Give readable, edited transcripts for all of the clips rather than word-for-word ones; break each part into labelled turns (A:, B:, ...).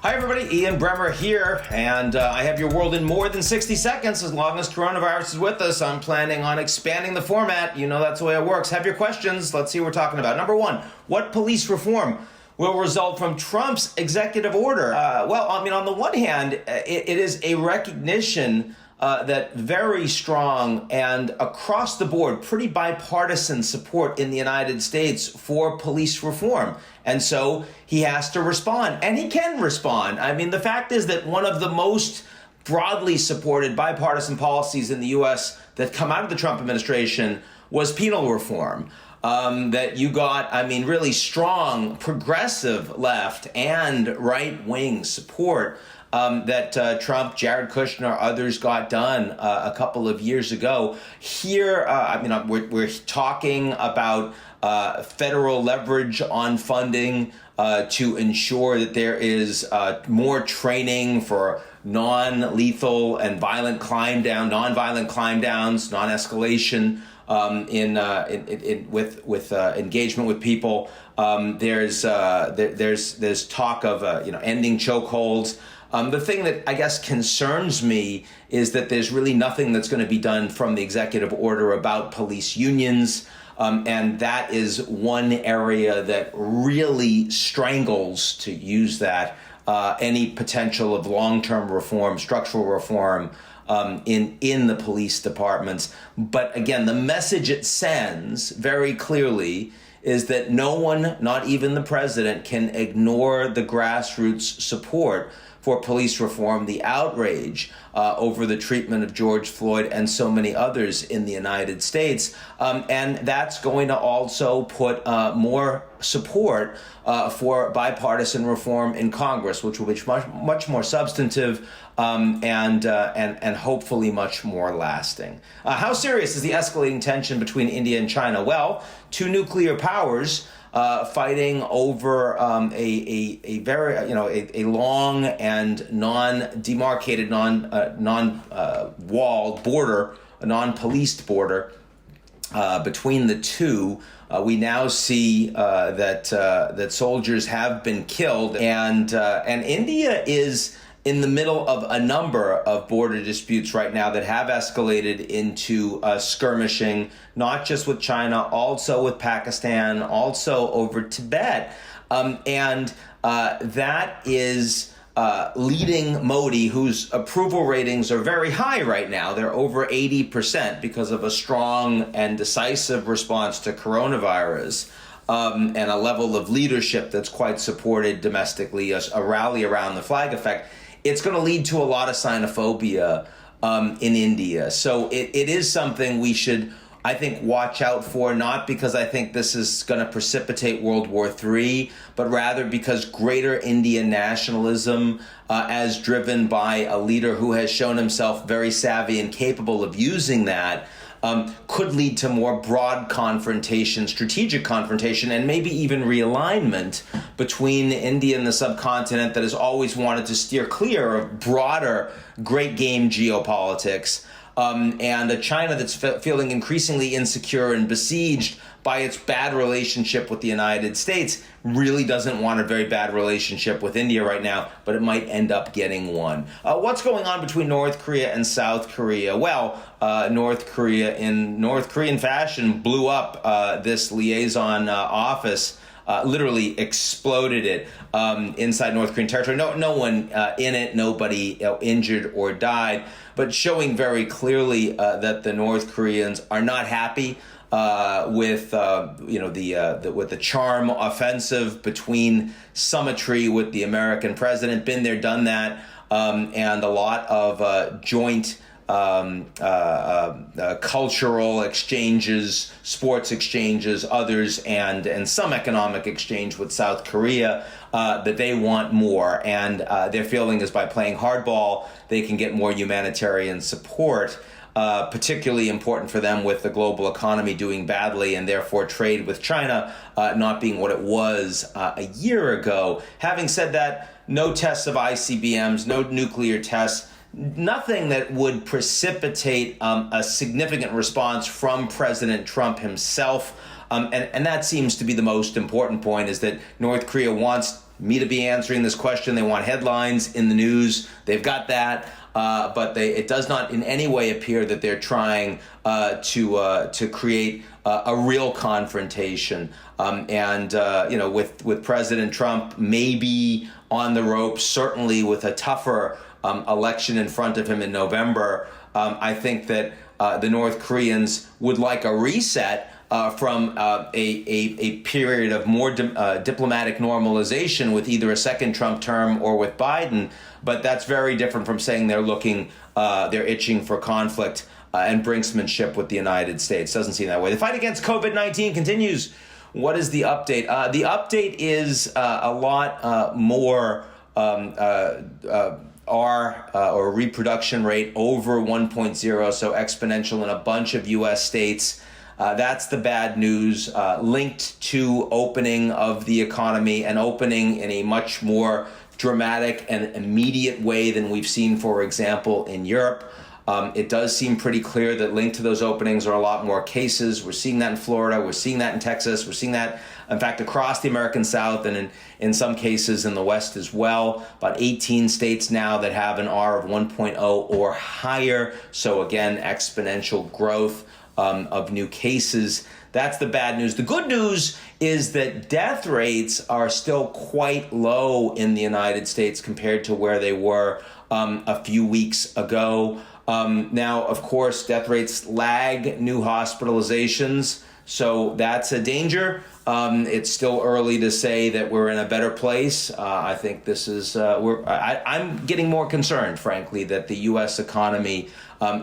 A: Hi everybody, Ian Bremmer here, and I have your world in more than 60 seconds. As long as coronavirus is with us, I'm planning on expanding the format. You know that's the way it works. Have your questions. Let's see what we're talking about. Number one, what police reform will result from Trump's executive order? On the one hand, it is a recognition that very strong and across the board, pretty bipartisan support in the United States for police reform. And so he has to respond, and he can respond. I mean, the fact is that one of the most broadly supported bipartisan policies in the U.S. that come out of the Trump administration was penal reform. That you got, really strong progressive left and right-wing support that Trump, Jared Kushner, others got done a couple of years ago. Here, we're talking about federal leverage on funding to ensure that there is more training for non-lethal and nonviolent climb downs, non-escalation with engagement with people. There's talk of ending chokeholds. The thing that I guess concerns me is that there's really nothing that's going to be done from the executive order about police unions. And that is one area that really strangles, to use that, any potential of long-term reform, structural reform in the police departments. But again, the message it sends very clearly is that no one, not even the president, can ignore the grassroots support for police reform, the outrage over the treatment of George Floyd and so many others in the United States. And that's going to also put more support for bipartisan reform in Congress, which will be much more substantive and hopefully much more lasting. How serious is the escalating tension between India and China? Well, two nuclear powers fighting over a very long and non-demarcated, non-walled border, a non-policed border between the two. We now see that soldiers have been killed, and India is in the middle of a number of border disputes right now that have escalated into skirmishing, not just with China, also with Pakistan, also over Tibet. That is leading Modi, whose approval ratings are very high right now. They're over 80% because of a strong and decisive response to coronavirus. And a level of leadership that's quite supported domestically, a rally around the flag effect. It's going to lead to a lot of xenophobia in India. So it is something we should, I think, watch out for, not because I think this is going to precipitate World War III, but rather because greater Indian nationalism, as driven by a leader who has shown himself very savvy and capable of using that, could lead to more broad confrontation, strategic confrontation, and maybe even realignment between India and the subcontinent that has always wanted to steer clear of broader great game geopolitics, and a China that's feeling increasingly insecure and besieged by its bad relationship with the United States, really doesn't want a very bad relationship with India right now, but it might end up getting one. What's going on between North Korea and South Korea? Well, North Korea, in North Korean fashion, blew up this liaison office, literally exploded it inside North Korean territory. No one in it, nobody injured or died, but showing very clearly that the North Koreans are not happy with the charm offensive between symmetry with the American president. Been there, done that, and a lot of joint cultural exchanges, sports exchanges, others, and some economic exchange with South Korea, that they want more. And their feeling is by playing hardball, they can get more humanitarian support. Particularly important for them with the global economy doing badly and therefore trade with China not being what it was a year ago. Having said that, no tests of ICBMs, no nuclear tests, nothing that would precipitate a significant response from President Trump himself. And that seems to be the most important point, is that North Korea wants me to be answering this question. They want headlines in the news. They've got that. But it does not in any way appear that they're trying to create a real confrontation. With President Trump maybe on the ropes, certainly with a tougher election in front of him in November, I think that the North Koreans would like a reset from a period of more diplomatic normalization with either a second Trump term or with Biden. But that's very different from saying they're itching for conflict and brinksmanship with the United States. Doesn't seem that way. The fight against COVID-19 continues. What is the update? The update is a lot more or reproduction rate over 1.0, so exponential in a bunch of U.S. states. That's the bad news, linked to opening of the economy and opening in a much more dramatic and immediate way than we've seen, for example, in Europe. It does seem pretty clear that linked to those openings are a lot more cases. We're seeing that in Florida. We're seeing that in Texas. We're seeing that, in fact, across the American South and in some cases in the West as well. About 18 states now that have an R of 1.0 or higher. So again, exponential growth of new cases. That's the bad news. The good news is that death rates are still quite low in the United States compared to where they were a few weeks ago. Now, of course, death rates lag new hospitalizations, so that's a danger. It's still early to say that we're in a better place. I think this is, I'm getting more concerned, frankly, that the U.S. economy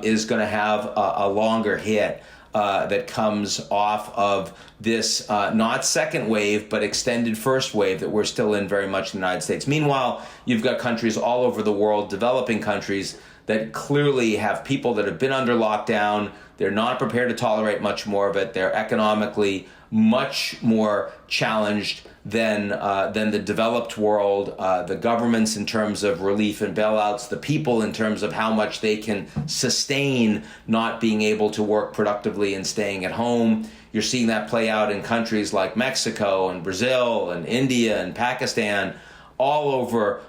A: is going to have a longer hit that comes off of this not second wave, but extended first wave that we're still in very much in the United States. Meanwhile, you've got countries all over the world, developing countries, that clearly have people that have been under lockdown. They're not prepared to tolerate much more of it. They're economically much more challenged than the developed world, the governments in terms of relief and bailouts, the people in terms of how much they can sustain not being able to work productively and staying at home. You're seeing that play out in countries like Mexico and Brazil and India and Pakistan, all over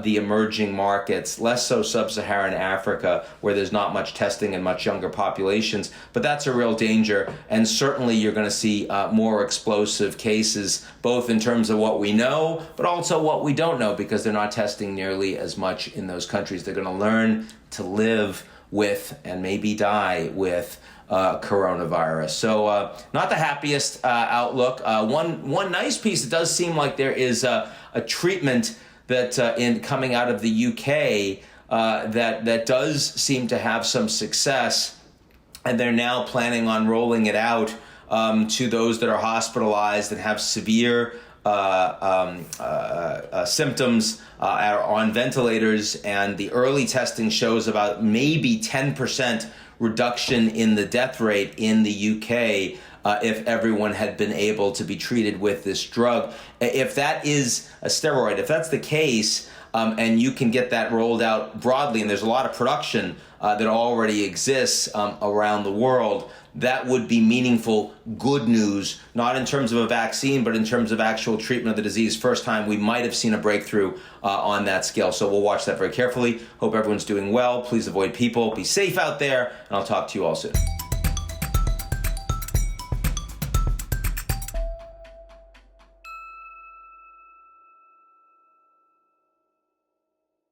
A: the emerging markets, less so sub-Saharan Africa, where there's not much testing and much younger populations. But that's a real danger. And certainly you're going to see more explosive cases, both in terms of what we know, but also what we don't know, because they're not testing nearly as much in those countries. They're going to learn to live with and maybe die with coronavirus. So not the happiest outlook. One nice piece, it does seem like there is a treatment that in coming out of the UK that does seem to have some success, and they're now planning on rolling it out to those that are hospitalized and have severe symptoms, are on ventilators, and the early testing shows about maybe 10% reduction in the death rate in the UK if everyone had been able to be treated with this drug. If that is a steroid, if that's the case, and you can get that rolled out broadly, and there's a lot of production that already exists around the world, that would be meaningful, good news, not in terms of a vaccine, but in terms of actual treatment of the disease. First time we might have seen a breakthrough on that scale. So we'll watch that very carefully. Hope everyone's doing well. Please avoid people. Be safe out there, and I'll talk to you all soon.